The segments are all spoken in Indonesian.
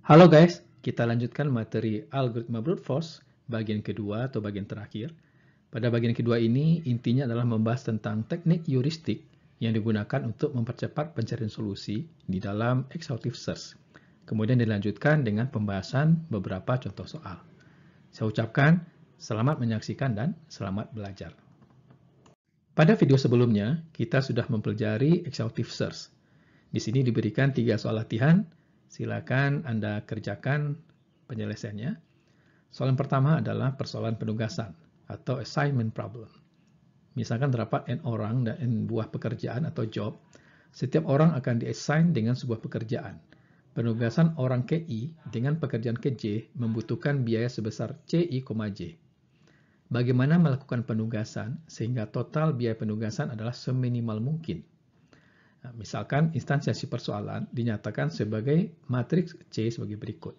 Halo guys, kita lanjutkan materi algoritma brute force bagian kedua atau bagian terakhir. Pada bagian kedua ini intinya adalah membahas tentang teknik heuristik yang digunakan untuk mempercepat pencarian solusi di dalam exhaustive search. Kemudian dilanjutkan dengan pembahasan beberapa contoh soal. Saya ucapkan selamat menyaksikan dan selamat belajar. Pada video sebelumnya, kita sudah mempelajari exhaustive search. Di sini diberikan 3 soal latihan. Silakan Anda kerjakan penyelesaiannya. Soalan pertama adalah persoalan penugasan atau assignment problem. Misalkan terdapat N orang dan N buah pekerjaan atau job. Setiap orang akan diassign dengan sebuah pekerjaan. Penugasan orang ke I dengan pekerjaan ke J membutuhkan biaya sebesar CI, J. Bagaimana melakukan penugasan sehingga total biaya penugasan adalah seminimal mungkin? Nah, misalkan instansiasi persoalan dinyatakan sebagai matriks C sebagai berikut.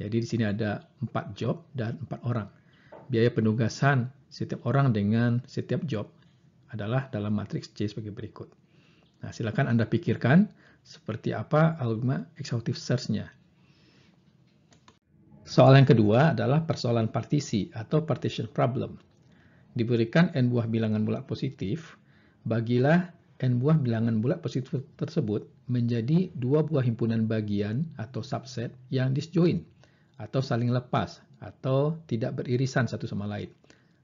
Jadi di sini ada 4 job dan 4 orang. Biaya penugasan setiap orang dengan setiap job adalah dalam matriks C sebagai berikut. Nah, silakan Anda pikirkan seperti apa algoritma exhaustive search-nya. Soal yang kedua adalah persoalan partisi atau partition problem. Diberikan N buah bilangan bulat positif, bagilah N buah bilangan bulat positif tersebut menjadi 2 buah himpunan bagian atau subset yang disjoin atau saling lepas atau tidak beririsan satu sama lain.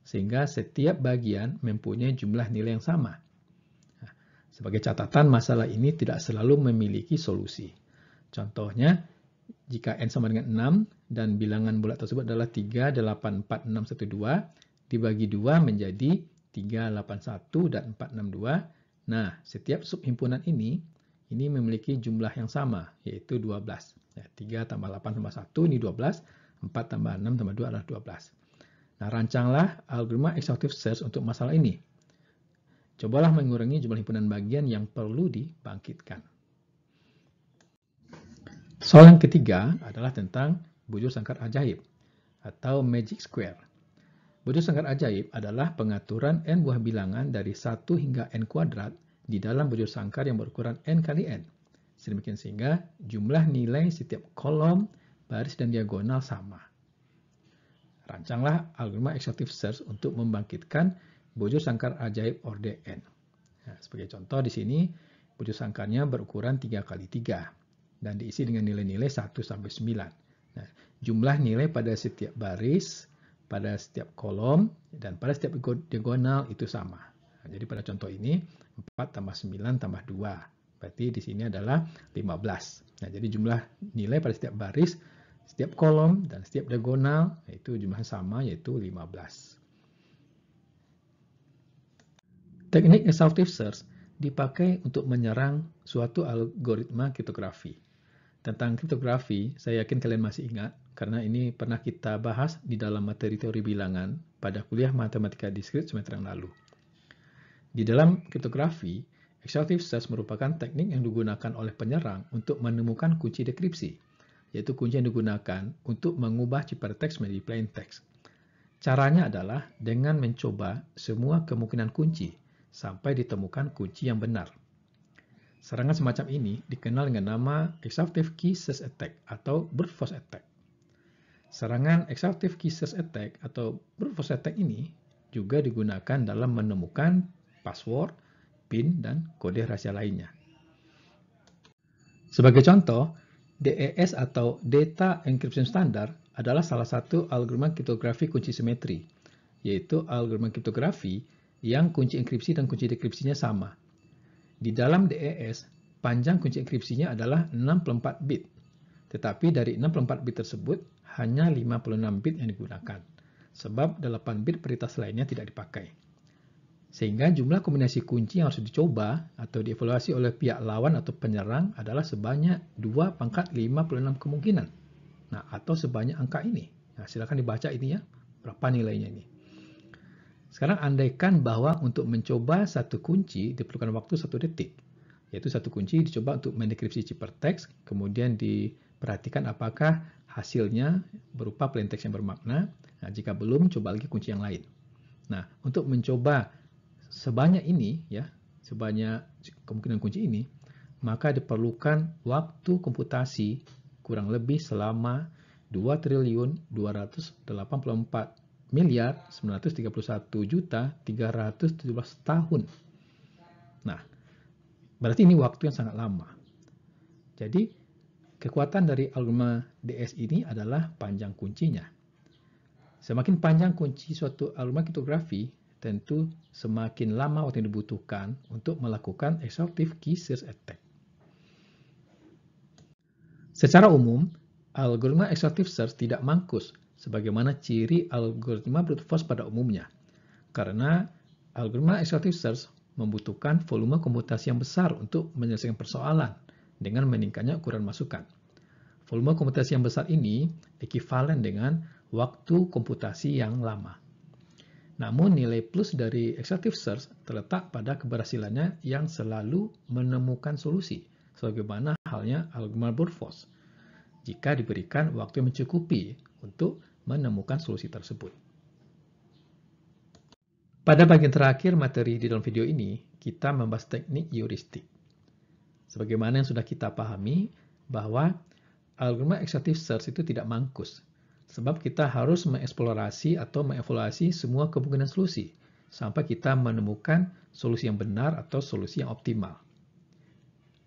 Sehingga setiap bagian mempunyai jumlah nilai yang sama. Nah, sebagai catatan, masalah ini tidak selalu memiliki solusi. Contohnya, jika N sama dengan 6 dan bilangan bulat tersebut adalah 3, 8, 4, 6, 1, 2, dibagi 2 menjadi 3, 8, 1 dan 4, 6, 2. Nah, setiap subhimpunan ini memiliki jumlah yang sama, yaitu 12. Ya, 3 tambah 8 tambah 1, ini 12. 4 tambah 6 tambah 2 adalah 12. Nah, rancanglah algoritma exhaustive search untuk masalah ini. Cobalah mengurangi jumlah himpunan bagian yang perlu dibangkitkan. Soal yang ketiga adalah tentang bujur sangkar ajaib atau magic square. Bujur sangkar ajaib adalah pengaturan N buah bilangan dari 1 hingga N kuadrat di dalam bujur sangkar yang berukuran N kali N. Sedemikian sehingga jumlah nilai setiap kolom, baris, dan diagonal sama. Rancanglah algoritma exhaustive search untuk membangkitkan bujur sangkar ajaib orde N. Nah, sebagai contoh di sini, bujur sangkarnya berukuran 3 kali 3 dan diisi dengan nilai-nilai 1 sampai 9. Nah, jumlah nilai pada setiap baris, pada setiap kolom, dan pada setiap diagonal itu sama. Nah, jadi pada contoh ini 4 tambah 9 tambah 2. Berarti di sini adalah 15. Nah, jadi jumlah nilai pada setiap baris, setiap kolom, dan setiap diagonal itu jumlah sama, yaitu 15. Teknik exhaustive search dipakai untuk menyerang suatu algoritma kriptografi. Tentang kriptografi, saya yakin kalian masih ingat, karena ini pernah kita bahas di dalam materi teori bilangan pada kuliah matematika diskrit semester yang lalu. Di dalam kriptografi, exhaustive search merupakan teknik yang digunakan oleh penyerang untuk menemukan kunci dekripsi, yaitu kunci yang digunakan untuk mengubah ciphertext menjadi plain text. Caranya adalah dengan mencoba semua kemungkinan kunci sampai ditemukan kunci yang benar. Serangan semacam ini dikenal dengan nama exhaustive key search attack atau brute force attack. Serangan exhaustive key search attack atau brute force attack ini juga digunakan dalam menemukan password, PIN, dan kode rahasia lainnya. Sebagai contoh, DES atau Data Encryption Standard adalah salah satu algoritma kriptografi kunci simetri, yaitu algoritma kriptografi yang kunci enkripsi dan kunci dekripsinya sama. Di dalam DES, panjang kunci enkripsinya adalah 64 bit. Tetapi dari 64 bit tersebut, hanya 56 bit yang digunakan. Sebab 8 bit peritas lainnya tidak dipakai. Sehingga jumlah kombinasi kunci yang harus dicoba atau dievaluasi oleh pihak lawan atau penyerang adalah sebanyak 2 pangkat 56 kemungkinan. Nah, atau sebanyak angka ini. Nah, silakan dibaca ini ya, berapa nilainya ini. Sekarang andaikan bahwa untuk mencoba satu kunci diperlukan waktu 1 detik. Yaitu satu kunci dicoba untuk mendekripsi ciphertext, kemudian diperhatikan apakah hasilnya berupa plain text yang bermakna. Nah, jika belum, coba lagi kunci yang lain. Nah, untuk mencoba sebanyak ini, ya, sebanyak kemungkinan kunci ini, maka diperlukan waktu komputasi kurang lebih selama 2.284.931.317 tahun. Nah, berarti ini waktu yang sangat lama. Jadi, kekuatan dari algoritma DS ini adalah panjang kuncinya. Semakin panjang kunci suatu algoritma kriptografi, tentu semakin lama waktu yang dibutuhkan untuk melakukan exhaustive key search attack. Secara umum, algoritma exhaustive search tidak mankus sebagaimana ciri algoritma brute force pada umumnya. Karena algoritma exhaustive search membutuhkan volume komputasi yang besar untuk menyelesaikan persoalan dengan meningkatnya ukuran masukan. Volume komputasi yang besar ini ekivalen dengan waktu komputasi yang lama. Namun nilai plus dari exhaustive search terletak pada keberhasilannya yang selalu menemukan solusi, sebagaimana halnya algoritma brute force, jika diberikan waktu yang mencukupi untuk menemukan solusi tersebut. Pada bagian terakhir materi di dalam video ini, kita membahas teknik heuristik. Sebagaimana yang sudah kita pahami, bahwa algoritma exhaustive search itu tidak mankus, sebab kita harus mengeksplorasi atau mengevaluasi semua kemungkinan solusi, sampai kita menemukan solusi yang benar atau solusi yang optimal.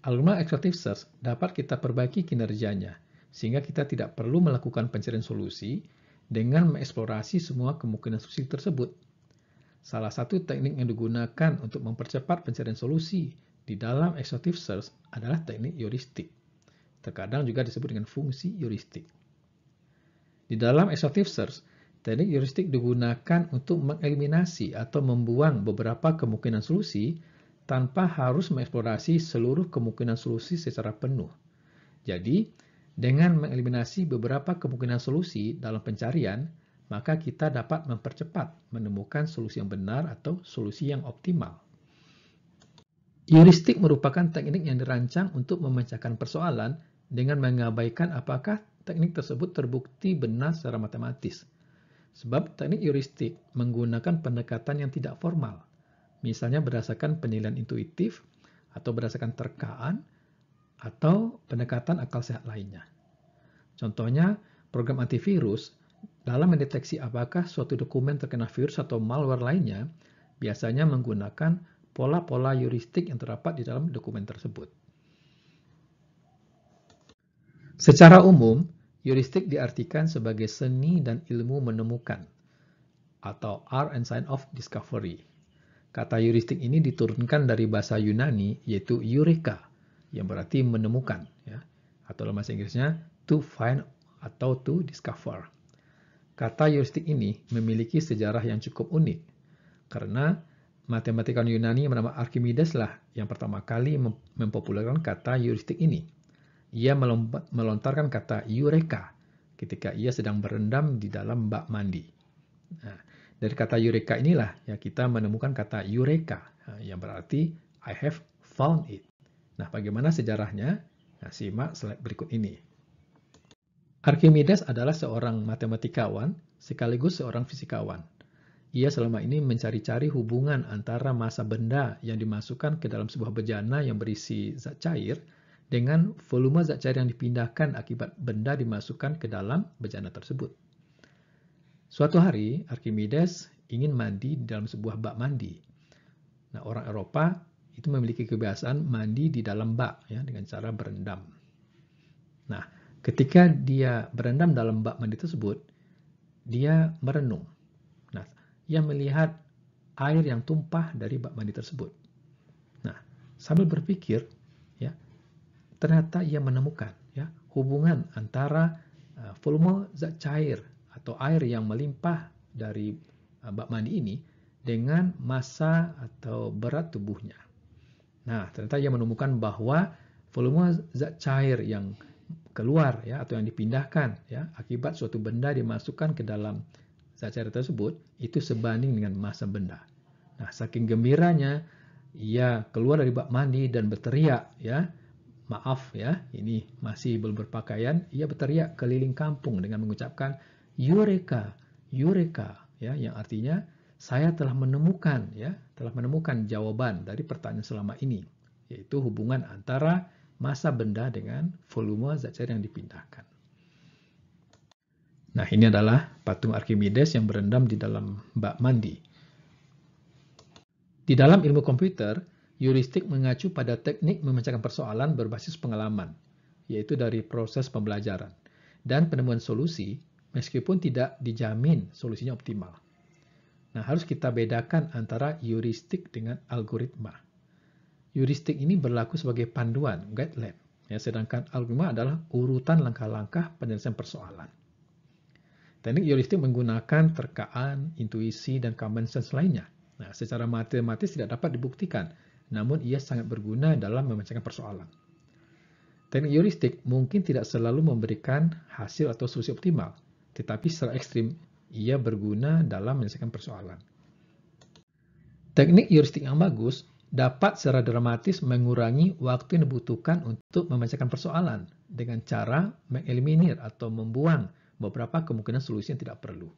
Algoritma exhaustive search dapat kita perbaiki kinerjanya, sehingga kita tidak perlu melakukan pencarian solusi dengan mengeksplorasi semua kemungkinan solusi tersebut. Salah satu teknik yang digunakan untuk mempercepat pencarian solusi di dalam exhaustive search adalah teknik heuristik. Terkadang juga disebut dengan fungsi heuristik. Di dalam exhaustive search, teknik heuristik digunakan untuk mengeliminasi atau membuang beberapa kemungkinan solusi tanpa harus mengeksplorasi seluruh kemungkinan solusi secara penuh. Jadi, dengan mengeliminasi beberapa kemungkinan solusi dalam pencarian, maka kita dapat mempercepat menemukan solusi yang benar atau solusi yang optimal. Heuristik merupakan teknik yang dirancang untuk memecahkan persoalan dengan mengabaikan apakah teknik tersebut terbukti benar secara matematis. Sebab teknik heuristik menggunakan pendekatan yang tidak formal, misalnya berdasarkan penilaian intuitif, atau berdasarkan terkaan, atau pendekatan akal sehat lainnya. Contohnya, program antivirus dalam mendeteksi apakah suatu dokumen terkena virus atau malware lainnya, biasanya menggunakan pola-pola heuristik yang terdapat di dalam dokumen tersebut. Secara umum, heuristik diartikan sebagai seni dan ilmu menemukan, atau art and science of discovery. Kata heuristik ini diturunkan dari bahasa Yunani, yaitu eureka, yang berarti menemukan, ya, atau dalam bahasa Inggrisnya to find atau to discover. Kata heuristik ini memiliki sejarah yang cukup unik, karena matematikawan Yunani yang bernama Archimedes lah yang pertama kali mempopulerkan kata heuristik ini. Ia melontarkan kata eureka ketika ia sedang berendam di dalam bak mandi. Nah, dari kata eureka inilah ya kita menemukan kata eureka, yang berarti I have found it. Nah, bagaimana sejarahnya? Nah, simak slide berikut ini. Archimedes adalah seorang matematikawan sekaligus seorang fisikawan. Ia selama ini mencari-cari hubungan antara massa benda yang dimasukkan ke dalam sebuah bejana yang berisi zat cair dengan volume zat cair yang dipindahkan akibat benda dimasukkan ke dalam bejana tersebut. Suatu hari, Archimedes ingin mandi di dalam sebuah bak mandi. Nah, orang Eropa itu memiliki kebiasaan mandi di dalam bak ya, dengan cara berendam. Nah, ketika dia berendam dalam bak mandi tersebut, dia merenung. Nah, ia melihat air yang tumpah dari bak mandi tersebut. Nah, sambil berpikir, ya, ternyata ia menemukan ya hubungan antara volume zat cair atau air yang melimpah dari bak mandi ini dengan massa atau berat tubuhnya. Nah, ternyata ia menemukan bahwa volume zat cair yang keluar ya atau yang dipindahkan ya akibat suatu benda dimasukkan ke dalam zat cair tersebut itu sebanding dengan massa benda. Nah, saking gembiranya ia keluar dari bak mandi dan berteriak ya, maaf ya, ini masih belum berpakaian, ia berteriak keliling kampung dengan mengucapkan eureka, eureka ya, yang artinya saya telah menemukan jawaban dari pertanyaan selama ini, yaitu hubungan antara massa benda dengan volume zat cair yang dipindahkan. Nah, ini adalah patung Archimedes yang berendam di dalam bak mandi. Di dalam ilmu komputer, heuristik mengacu pada teknik memecahkan persoalan berbasis pengalaman, yaitu dari proses pembelajaran, dan penemuan solusi meskipun tidak dijamin solusinya optimal. Nah, harus kita bedakan antara heuristik dengan algoritma. Heuristik ini berlaku sebagai panduan, guideline, ya, sedangkan algoritma adalah urutan langkah-langkah penyelesaian persoalan. Teknik heuristik menggunakan terkaan, intuisi, dan common sense lainnya. Nah, secara matematis tidak dapat dibuktikan, namun ia sangat berguna dalam memecahkan persoalan. Teknik heuristik mungkin tidak selalu memberikan hasil atau solusi optimal, tetapi secara ekstrim ia berguna dalam menyelesaikan persoalan. Teknik heuristik yang bagus dapat secara dramatis mengurangi waktu yang dibutuhkan untuk memecahkan persoalan dengan cara mengeliminir atau membuang beberapa kemungkinan solusi yang tidak perlu.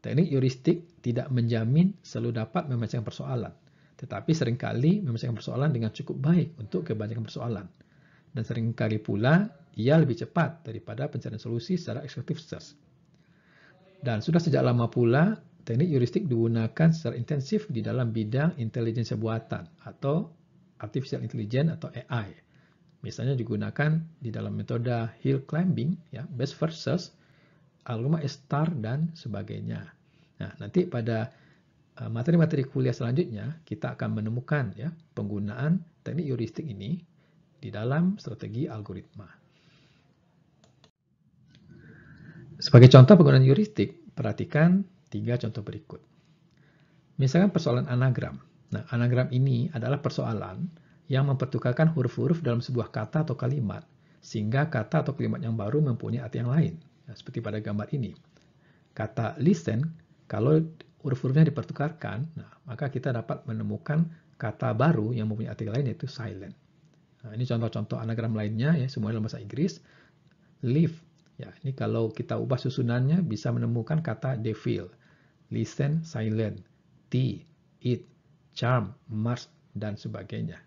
Teknik heuristik tidak menjamin selalu dapat memecahkan persoalan, tetapi seringkali memecahkan persoalan dengan cukup baik untuk kebanyakan persoalan. Dan seringkali pula ia lebih cepat daripada pencarian solusi secara exhaustive search. Dan sudah sejak lama pula, teknik heuristik digunakan secara intensif di dalam bidang intelijensia buatan atau artificial intelligence atau AI. Misalnya digunakan di dalam metode hill climbing, ya, best first search, algoritma star, dan sebagainya. Nah, nanti pada materi-materi kuliah selanjutnya kita akan menemukan, ya, penggunaan teknik heuristik ini di dalam strategi algoritma. Sebagai contoh penggunaan heuristik, perhatikan 3 contoh berikut. Misalkan persoalan anagram. Nah, anagram ini adalah persoalan yang mempertukarkan huruf-huruf dalam sebuah kata atau kalimat, sehingga kata atau kalimat yang baru mempunyai arti yang lain. Ya, seperti pada gambar ini. Kata listen, kalau huruf-hurufnya dipertukarkan, maka kita dapat menemukan kata baru yang mempunyai arti lain, yaitu silent. Nah, ini contoh-contoh anagram lainnya, ya, semuanya dalam bahasa Inggris. Live, ya, ini kalau kita ubah susunannya bisa menemukan kata devil, listen, silent, tea, eat, charm, march, dan sebagainya.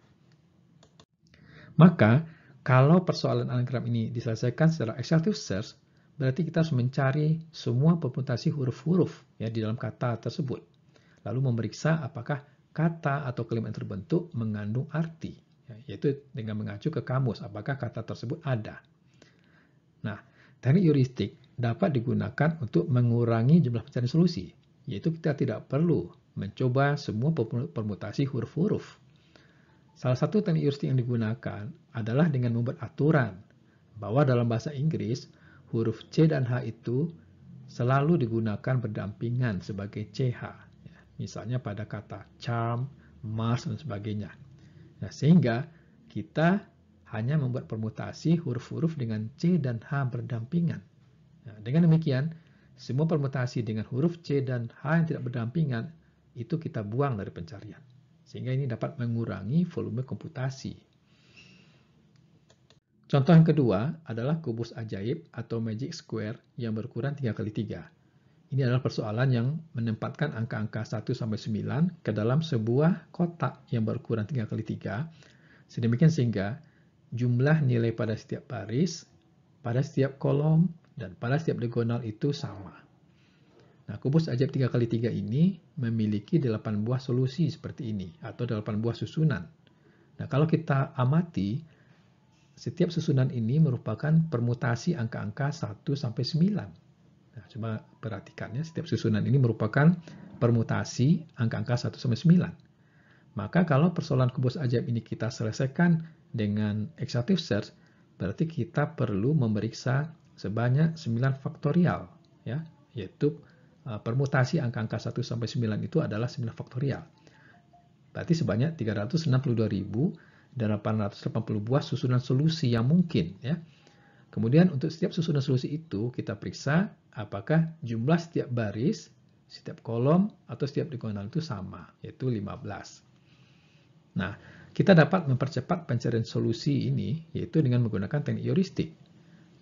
Maka, kalau persoalan anagram ini diselesaikan secara exhaustive search, berarti kita harus mencari semua permutasi huruf-huruf, ya, di dalam kata tersebut. Lalu memeriksa apakah kata atau kalimat yang terbentuk mengandung arti, ya, yaitu dengan mengacu ke kamus, apakah kata tersebut ada. Nah, teknik heuristik dapat digunakan untuk mengurangi jumlah pencarian solusi, yaitu kita tidak perlu mencoba semua permutasi huruf-huruf. Salah satu teknik heuristik yang digunakan adalah dengan membuat aturan bahwa dalam bahasa Inggris, huruf C dan H itu selalu digunakan berdampingan sebagai CH. Ya, misalnya pada kata charm, march, dan sebagainya. Nah, sehingga kita hanya membuat permutasi huruf-huruf dengan C dan H berdampingan. Nah, dengan demikian, semua permutasi dengan huruf C dan H yang tidak berdampingan itu kita buang dari pencarian. Sehingga ini dapat mengurangi volume komputasi. Contoh yang kedua adalah kubus ajaib atau magic square yang berukuran 3x3. Ini adalah persoalan yang menempatkan angka-angka 1 sampai 9 ke dalam sebuah kotak yang berukuran 3x3, sedemikian sehingga jumlah nilai pada setiap baris, pada setiap kolom, dan pada setiap diagonal itu sama. Nah, kubus ajaib 3x3 ini memiliki 8 buah solusi seperti ini, atau 8 buah susunan. Nah, kalau kita amati, setiap susunan ini merupakan permutasi angka-angka 1 sampai 9. Nah, coba perhatikan, ya, setiap susunan ini merupakan permutasi angka-angka 1 sampai 9. Maka kalau persoalan kubus ajaib ini kita selesaikan dengan exhaustive search, berarti kita perlu memeriksa sebanyak 9 faktorial, ya, yaitu permutasi angka-angka 1 sampai 9 itu adalah 9 faktorial. Berarti sebanyak 362.880 buah susunan solusi yang mungkin, ya. Kemudian untuk setiap susunan solusi itu kita periksa apakah jumlah setiap baris, setiap kolom, atau setiap diagonal itu sama, yaitu 15. Nah, kita dapat mempercepat pencarian solusi ini yaitu dengan menggunakan teknik heuristik.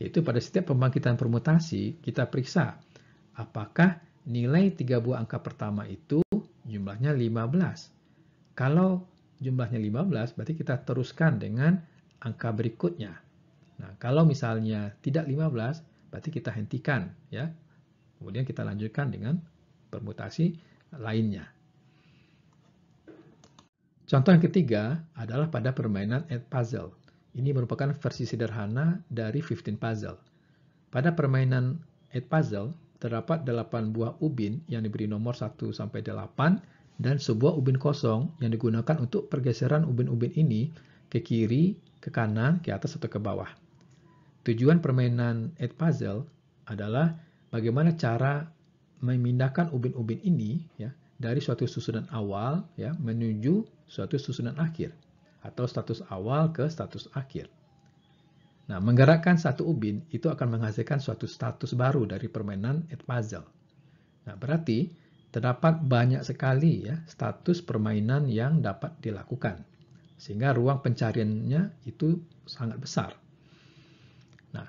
Yaitu pada setiap pembangkitan permutasi kita periksa apakah nilai 3 buah angka pertama itu jumlahnya 15. Kalau jumlahnya 15, berarti kita teruskan dengan angka berikutnya. Nah, kalau misalnya tidak 15, berarti kita hentikan ya. Kemudian kita lanjutkan dengan permutasi lainnya. Contoh yang ketiga adalah pada permainan Edpuzzle. Ini merupakan versi sederhana dari 15 puzzle. Pada permainan Edpuzzle, terdapat 8 buah ubin yang diberi nomor 1 sampai 8 dan sebuah ubin kosong yang digunakan untuk pergeseran ubin-ubin ini ke kiri, ke kanan, ke atas atau ke bawah. Tujuan permainan Edpuzzle adalah bagaimana cara memindahkan ubin-ubin ini ya dari suatu susunan awal ya menuju suatu susunan akhir atau status awal ke status akhir. Nah, menggerakkan satu ubin itu akan menghasilkan suatu status baru dari permainan Edpuzzle. Nah, berarti terdapat banyak sekali ya status permainan yang dapat dilakukan. Sehingga ruang pencariannya itu sangat besar. Nah,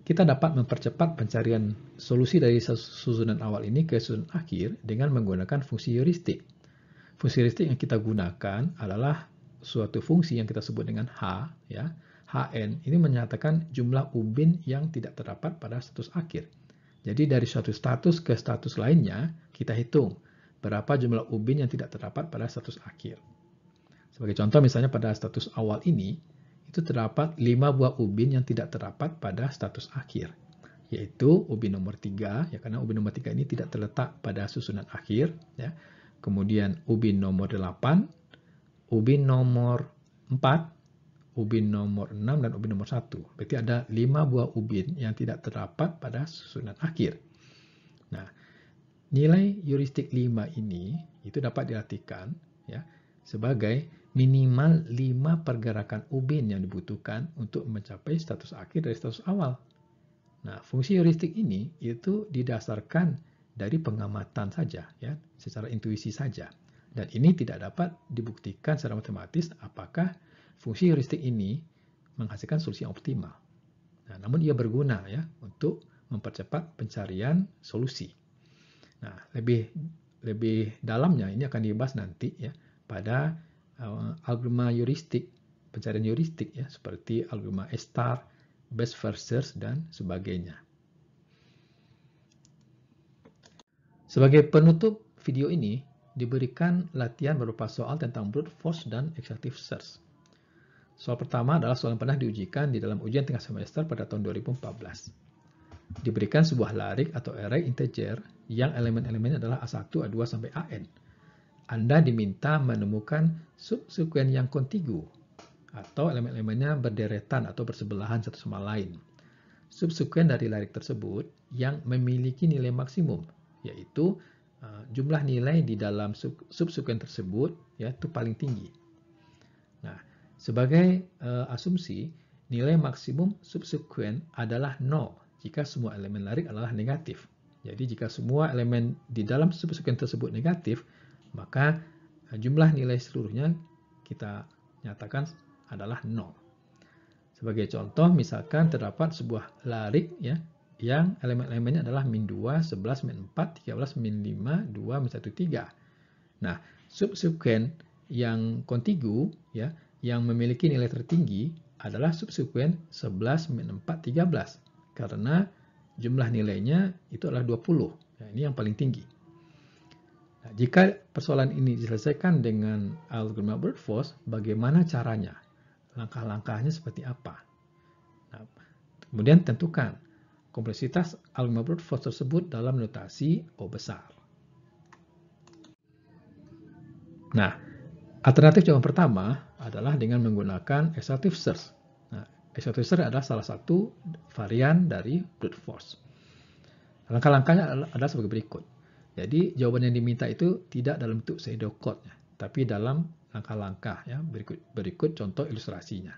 kita dapat mempercepat pencarian solusi dari susunan awal ini ke susunan akhir dengan menggunakan fungsi heuristik. Fungsi heuristik yang kita gunakan adalah suatu fungsi yang kita sebut dengan H, ya. Hn ini menyatakan jumlah ubin yang tidak terdapat pada status akhir. Jadi dari suatu status ke status lainnya, kita hitung berapa jumlah ubin yang tidak terdapat pada status akhir. Sebagai contoh misalnya pada status awal ini, itu terdapat 5 buah ubin yang tidak terdapat pada status akhir, yaitu ubin nomor 3, ya, karena ubin nomor 3 ini tidak terletak pada susunan akhir. Ya. Kemudian ubin nomor 8, ubin nomor 4, ubin nomor 6, dan ubin nomor 1. Berarti ada 5 buah ubin yang tidak terdapat pada susunan akhir. Nah, nilai heuristik 5 ini itu dapat diartikan ya, sebagai minimal 5 pergerakan ubin yang dibutuhkan untuk mencapai status akhir dari status awal. Nah, fungsi heuristik ini itu didasarkan dari pengamatan saja, ya, secara intuisi saja. Dan ini tidak dapat dibuktikan secara matematis apakah fungsi heuristik ini menghasilkan solusi yang optimal. Nah, namun ia berguna ya untuk mempercepat pencarian solusi. Nah, lebih dalamnya ini akan dibahas nanti ya pada algoritma heuristik, pencarian heuristik ya seperti algoritma A*, best first search dan sebagainya. Sebagai penutup video ini diberikan latihan berupa soal tentang brute force dan exhaustive search. Soal pertama adalah soal yang pernah diujikan di dalam ujian tengah semester pada tahun 2014. Diberikan sebuah larik atau array integer yang elemen-elemennya adalah A1, A2 sampai AN. Anda diminta menemukan subsekuen yang kontigu atau elemen-elemennya berderetan atau bersebelahan satu sama lain. Subsekuen dari larik tersebut yang memiliki nilai maksimum, yaitu jumlah nilai di dalam subsekuen tersebut yaitu paling tinggi. Nah, sebagai asumsi, nilai maksimum subsekuen adalah 0 jika semua elemen larik adalah negatif. Jadi jika semua elemen di dalam subsekuen tersebut negatif, maka jumlah nilai seluruhnya kita nyatakan adalah 0. Sebagai contoh, misalkan terdapat sebuah larik ya yang elemen-elemennya adalah min 2, 11, min 4, 13, min 5, 2, min 1, 3. Nah, subsekuen yang kontigu ya yang memiliki nilai tertinggi adalah subsekuen 11, min 4, 13. Karena jumlah nilainya itu adalah 20. Nah, ini yang paling tinggi. Nah, jika persoalan ini diselesaikan dengan algoritma brute force, bagaimana caranya? Langkah-langkahnya seperti apa? Nah, kemudian tentukan kompleksitas algoritma brute force tersebut dalam notasi O besar. Nah, alternatif jawaban pertama adalah dengan menggunakan exhaustive search. Nah, exhaustive search adalah salah satu varian dari brute force. Langkah-langkahnya adalah sebagai berikut. Jadi jawaban yang diminta itu tidak dalam bentuk pseudocode, tapi dalam langkah-langkah ya berikut contoh ilustrasinya.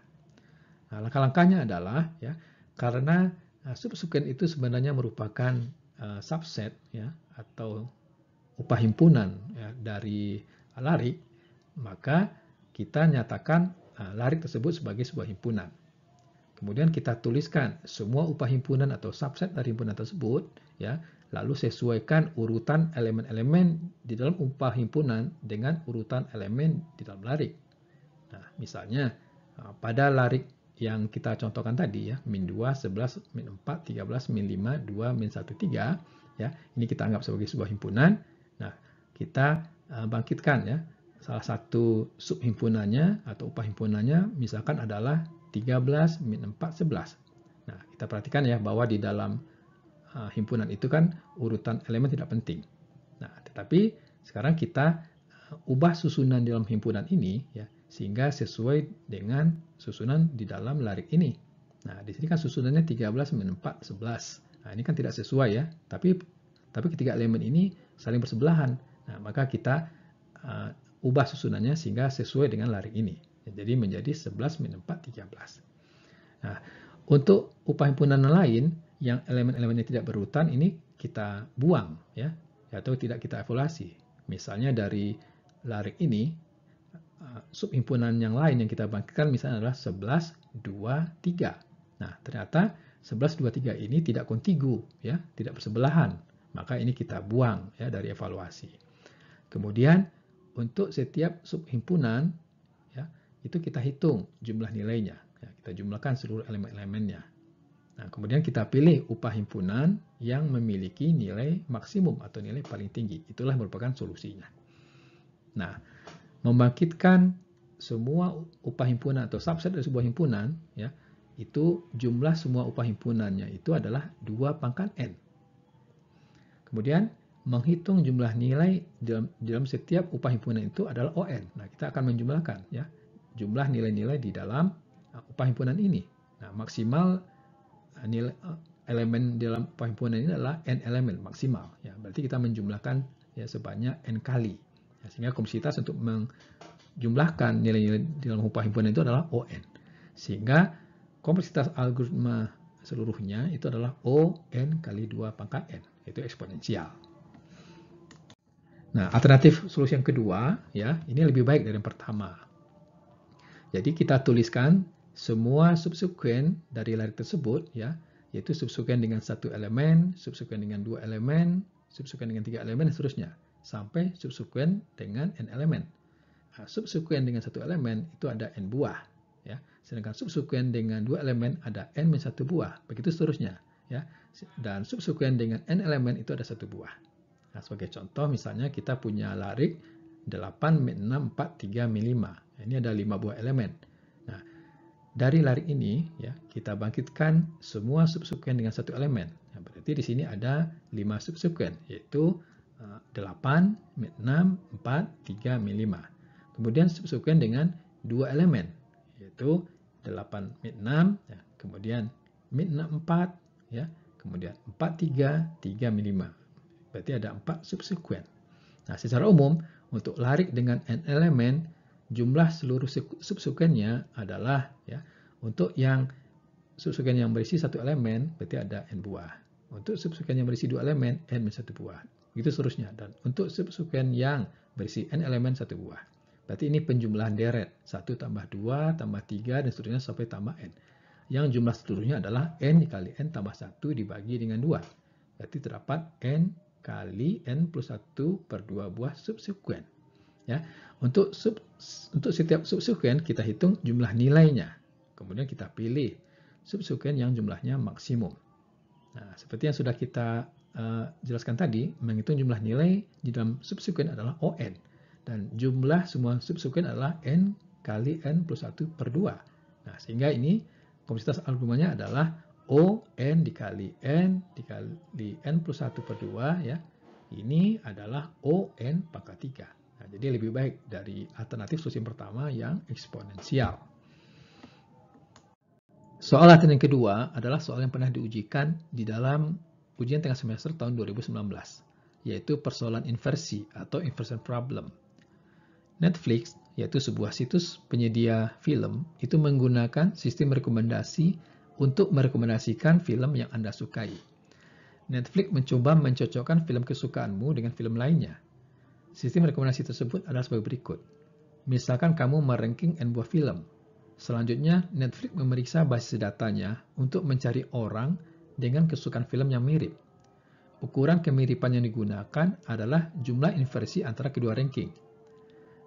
Nah, langkah-langkahnya adalah ya karena subsekuen itu sebenarnya merupakan subset ya atau upah himpunan ya, dari larik, maka kita nyatakan larik tersebut sebagai sebuah himpunan. Kemudian kita tuliskan semua upah himpunan atau subset dari himpunan tersebut ya, lalu sesuaikan urutan elemen-elemen di dalam upah himpunan dengan urutan elemen di dalam larik. Nah, misalnya Pada larik yang kita contohkan tadi ya, min 2, 11, min 4, 13, min 5, 2, min 1, 3, ya, ini kita anggap sebagai sebuah himpunan. Nah, kita bangkitkan ya, salah satu subhimpunannya atau upah himpunannya misalkan adalah 13, min 4, 11. Nah, kita perhatikan ya bahwa di dalam himpunan itu kan urutan elemen tidak penting. Nah, tetapi sekarang kita ubah susunan dalam himpunan ini ya, sehingga sesuai dengan susunan di dalam larik ini. Nah, di sini kan susunannya 13, min 4, 11. Nah, ini kan tidak sesuai ya, tapi ketiga elemen ini saling bersebelahan. Nah, maka kita ubah susunannya sehingga sesuai dengan larik ini. Jadi menjadi 11, min 4, 13. Nah, untuk upah himpunan lain yang elemen-elemennya tidak berurutan ini kita buang ya, atau tidak kita evaluasi. Misalnya dari larik ini, subhimpunan yang lain yang kita bangkitkan misalnya adalah 11, 2, 3. Nah, ternyata 11, 2, 3 ini tidak kontigu, ya, tidak bersebelahan. Maka ini kita buang ya dari evaluasi. Kemudian untuk setiap subhimpunan ya, itu kita hitung jumlah nilainya. Ya, kita jumlahkan seluruh elemen-elemennya. Nah, kemudian kita pilih upah himpunan yang memiliki nilai maksimum atau nilai paling tinggi. Itulah merupakan solusinya. Nah, membangkitkan semua upah himpunan atau subset dari sebuah himpunan, ya, itu jumlah semua upah himpunannya itu adalah 2 pangkat N. Kemudian, menghitung jumlah nilai dalam setiap upah himpunan itu adalah ON. Nah, kita akan menjumlahkan ya, jumlah nilai-nilai di dalam upah himpunan ini. Nah, maksimal nilai elemen dalam upah himpunan ini adalah N elemen maksimal. Ya, berarti kita menjumlahkan ya sebanyak N kali. Ya, sehingga kompleksitas untuk menjumlahkan nilai-nilai dalam upah himpunan itu adalah ON. Sehingga kompleksitas algoritma seluruhnya itu adalah ON kali 2 pangkat N. Itu eksponensial. Nah, alternatif solusi yang kedua, ya, ini lebih baik dari yang pertama. Jadi kita tuliskan semua subsekuen dari larik tersebut, ya, yaitu subsekuen dengan 1 elemen, subsekuen dengan 2 elemen, subsekuen dengan 3 elemen, dan seterusnya, sampai subsekuen dengan n elemen. Nah, subsekuen dengan 1 elemen itu ada n buah, ya. Sedangkan subsekuen dengan 2 elemen ada n-1 buah, begitu seterusnya, ya. Dan subsekuen dengan n elemen itu ada 1 buah. Nah, sebagai contoh misalnya kita punya larik 8, min 6, 4, 3, min 5. Ini ada 5 buah elemen. Nah, dari larik ini ya, kita bangkitkan semua subsekuen dengan 1 elemen. Nah, berarti di sini ada 5 subsekuen, yaitu 8, min 6, 4, 3, min 5. Kemudian subsekuen dengan 2 elemen, yaitu 8, min 6, ya, kemudian min 6, 4, ya, kemudian 4, 3, 3, min 5. Berarti ada 4 subsekuen. Nah, secara umum, untuk larik dengan n elemen, jumlah seluruh subsekuennya adalah, ya, untuk yang subsekuen yang berisi 1 elemen, berarti ada n buah. Untuk subsekuen yang berisi 2 elemen, n-1 buah. Begitu seterusnya. Dan untuk subsekuen yang berisi n elemen 1 buah. Berarti ini penjumlahan deret. 1 tambah 2, tambah 3, dan seterusnya sampai tambah n. Yang jumlah seluruhnya adalah n dikali n tambah 1 dibagi dengan 2. Berarti terdapat n kali n plus 1 per 2 buah subsekuen. Ya, untuk setiap subsekuen kita hitung jumlah nilainya. Kemudian kita pilih subsekuen yang jumlahnya maksimum. Nah, seperti yang sudah kita jelaskan tadi, menghitung jumlah nilai di dalam subsekuen adalah ON. Dan jumlah semua subsekuen adalah n kali n plus 1 per 2. Nah, sehingga ini kompleksitas algoritmanya adalah ON dikali n n plus 1 per 2, ya. Ini adalah ON pangkat 3. Nah, jadi lebih baik dari alternatif solusi pertama yang eksponensial. Soal latihan yang kedua adalah soal yang pernah diujikan di dalam ujian tengah semester tahun 2019, yaitu persoalan inversi atau inversion problem. Netflix, yaitu sebuah situs penyedia film, itu menggunakan sistem rekomendasi untuk merekomendasikan film yang Anda sukai. Netflix mencoba mencocokkan film kesukaanmu dengan film lainnya. Sistem rekomendasi tersebut adalah sebagai berikut. Misalkan kamu meranking n buah film. Selanjutnya, Netflix memeriksa basis datanya untuk mencari orang dengan kesukaan film yang mirip. Ukuran kemiripan yang digunakan adalah jumlah inversi antara kedua ranking.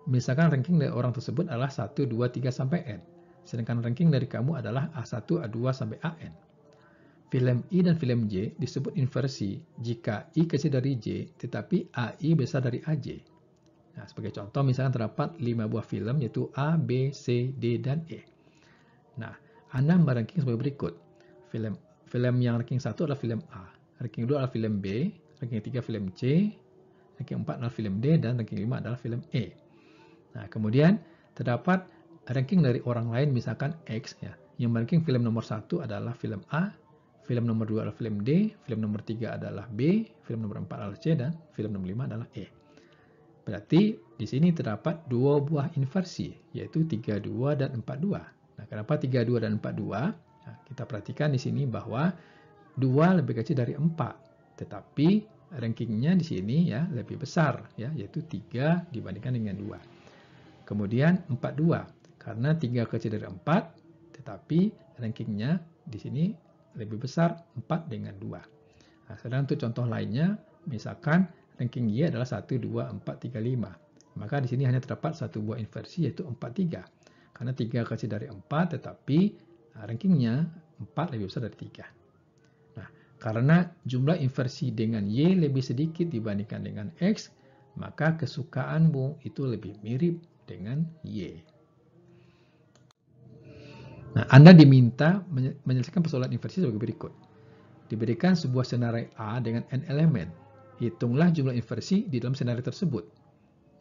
Misalkan ranking dari orang tersebut adalah 1, 2, 3, sampai n. sedangkan ranking dari kamu adalah A1, A2 sampai AN. Film I dan film J disebut inversi jika I kecil dari J, tetapi AI besar dari AJ. Nah, sebagai contoh, misalkan terdapat 5 buah film, yaitu A, B, C, D, dan E. Nah, Anda meranking sebagai berikut. Film yang ranking 1 adalah film A, ranking 2 adalah film B, ranking 3 film C, ranking 4 adalah film D, dan ranking 5 adalah film E. Nah, kemudian terdapat ranking dari orang lain, misalkan X, ya, yang ranking film nomor 1 adalah film A, film nomor 2 adalah film D, film nomor 3 adalah B, film nomor 4 adalah C, dan film nomor 5 adalah E. Berarti di sini terdapat 2 buah inversi, yaitu 32 dan 42. Nah, kenapa 32 dan 42? Nah, kita perhatikan di sini bahwa 2 lebih kecil dari 4, tetapi rankingnya di sini ya lebih besar, ya, yaitu 3 dibandingkan dengan 2. Kemudian 42, karena 3 kecil dari 4, tetapi rankingnya di sini lebih besar 4 dengan 2. Nah, sedang untuk contoh lainnya, misalkan ranking Y adalah 1, 2, 4, 3, 5. Maka di sini hanya terdapat 1 buah inversi, yaitu 43. Karena 3 kecil dari 4, tetapi rankingnya 4 lebih besar dari 3. Nah, karena jumlah inversi dengan Y lebih sedikit dibandingkan dengan X, maka kesukaanmu itu lebih mirip dengan Y. Nah, Anda diminta menyelesaikan persoalan inversi sebagai berikut. Diberikan sebuah senarai A dengan N elemen. Hitunglah jumlah inversi di dalam senarai tersebut.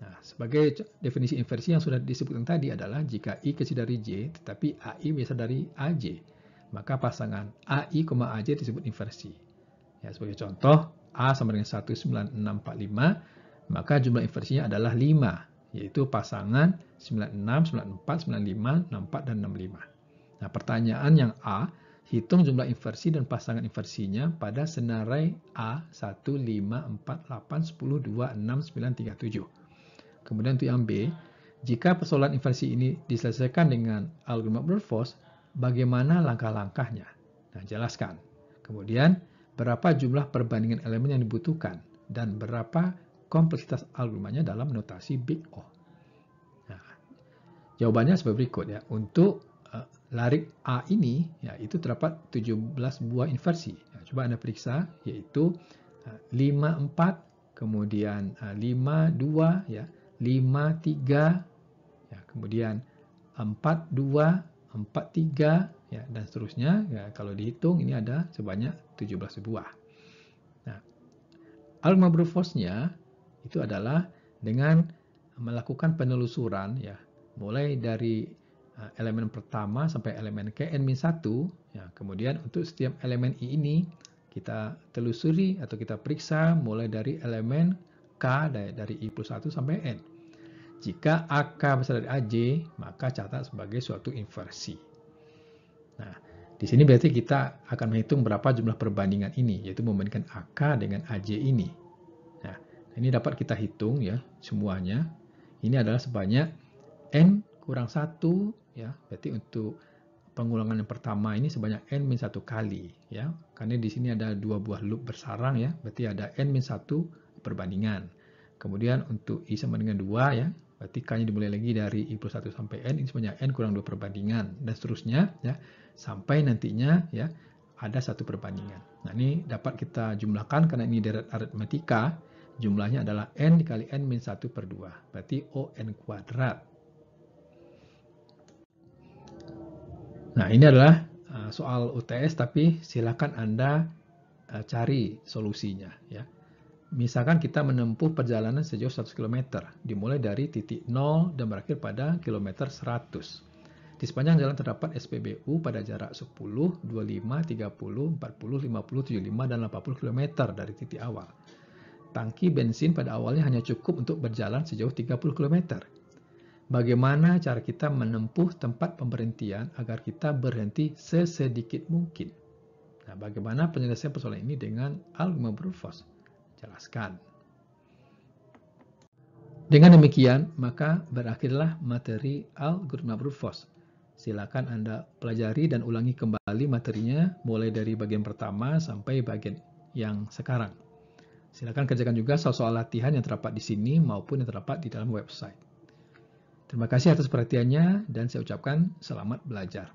Nah, sebagai definisi inversi yang sudah disebutkan tadi adalah jika I kecil dari J, tetapi AI besar dari AJ, maka pasangan AI, AJ disebut inversi. Ya, sebagai contoh, A sama dengan 19645, maka jumlah inversinya adalah 5, yaitu pasangan 96, 94, 95, 64, dan 65. Nah, pertanyaan yang A, hitung jumlah inversi dan pasangan inversinya pada senarai A 1, 5, 4, 8, 10, 2, 6, 9, 3, 7. Kemudian untuk yang B, jika persoalan inversi ini diselesaikan dengan algoritma brute force, bagaimana langkah-langkahnya? Nah, jelaskan. Kemudian, berapa jumlah perbandingan elemen yang dibutuhkan dan berapa kompleksitas algoritmanya dalam notasi Big O. Nah, jawabannya sebagai berikut ya. Untuk larik A ini, ya, itu terdapat 17 buah inversi. Ya, coba Anda periksa, yaitu 54, kemudian 52, ya, 53, ya, kemudian 42, 43, ya, dan seterusnya. Ya, kalau dihitung ini ada sebanyak 17 buah. Nah, algoritma brute force-nya itu adalah dengan melakukan penelusuran, ya, mulai dari elemen pertama sampai elemen Kn-1, ya, kemudian untuk setiap elemen I ini kita telusuri atau kita periksa mulai dari elemen K dari I plus 1 sampai N. Jika AK besar dari AJ, maka catat sebagai suatu inversi. Nah, di sini berarti kita akan menghitung berapa jumlah perbandingan ini, yaitu membandingkan AK dengan AJ ini. Nah, ini dapat kita hitung ya semuanya. Ini adalah sebanyak N kurang 1, ya, berarti untuk pengulangan yang pertama ini sebanyak N-1 kali, ya, karena di sini ada 2 buah loop bersarang, ya, berarti ada N-1 perbandingan. Kemudian untuk I sama dengan 2, ya, berarti K-nya dimulai lagi dari I plus 1 sampai N, ini sebanyak N kurang 2 perbandingan, dan seterusnya, ya, sampai nantinya, ya, ada 1 perbandingan. Nah, ini dapat kita jumlahkan karena ini deret aritmatika, jumlahnya adalah N dikali N-1 per 2, berarti ON kuadrat. Nah, ini adalah soal UTS, tapi silakan Anda cari solusinya, ya. Misalkan kita menempuh perjalanan sejauh 100 km, dimulai dari titik 0 dan berakhir pada kilometer 100. Di sepanjang jalan terdapat SPBU pada jarak 10, 25, 30, 40, 50, 75, dan 80 km dari titik awal. Tangki bensin pada awalnya hanya cukup untuk berjalan sejauh 30 km. Bagaimana cara kita menempuh tempat pemberhentian agar kita berhenti sesedikit mungkin? Nah, bagaimana penyelesaian persoalan ini dengan algoritma brute force? Jelaskan. Dengan demikian, maka berakhirlah materi algoritma brute force. Silakan Anda pelajari dan ulangi kembali materinya mulai dari bagian pertama sampai bagian yang sekarang. Silakan kerjakan juga soal-soal latihan yang terdapat di sini maupun yang terdapat di dalam website. Terima kasih atas perhatiannya dan saya ucapkan selamat belajar.